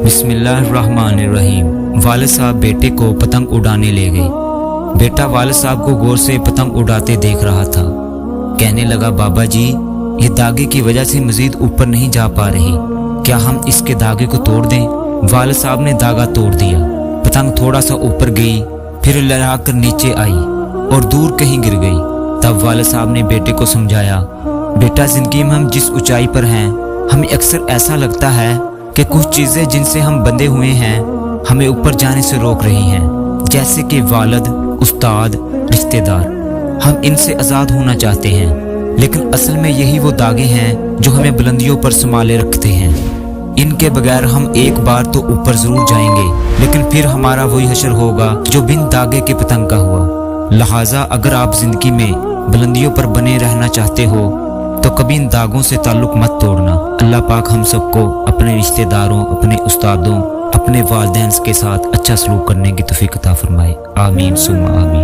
बिस्मिल्लाहिर्रहमानिर्रहीम। वालिद साहब बेटे को पतंग उड़ाने ले गए। बेटा वालिद साहब को गौर से पतंग उड़ाते देख रहा था। कहने लगा, बाबा जी ये धागे की वजह से मजीद ऊपर नहीं जा पा रही, क्या हम इसके धागे को तोड़ दें? वालिद साहब ने धागा तोड़ दिया। पतंग थोड़ा सा ऊपर गई, फिर लहरा कर नीचे आई और दूर कहीं गिर गई। तब वालिद साहब ने बेटे को समझाया, बेटा जिंदगी में हम जिस ऊंचाई पर हैं, हमें अक्सर ऐसा लगता है कि कुछ चीज़ें जिनसे हम बंधे हुए हैं हमें ऊपर जाने से रोक रही हैं, जैसे कि वालिद, उस्ताद, रिश्तेदार। हम इनसे आज़ाद होना चाहते हैं, लेकिन असल में यही वो धागे हैं जो हमें बुलंदियों पर संभाले रखते हैं। इनके बगैर हम एक बार तो ऊपर ज़रूर जाएंगे, लेकिन फिर हमारा वही हशर होगा जो बिन धागे के पतंग का हुआ। लिहाजा अगर आप ज़िंदगी में बुलंदियों पर बने रहना चाहते हो तो कभी इन दागों से ताल्लुक़ मत तोड़ना। अल्लाह पाक हम सबको अपने रिश्तेदारों, अपने उस्तादों, अपने वालिदैन के साथ अच्छा सलूक करने की तौफीक अता फरमाए। आमीन सुम्मा आमीन।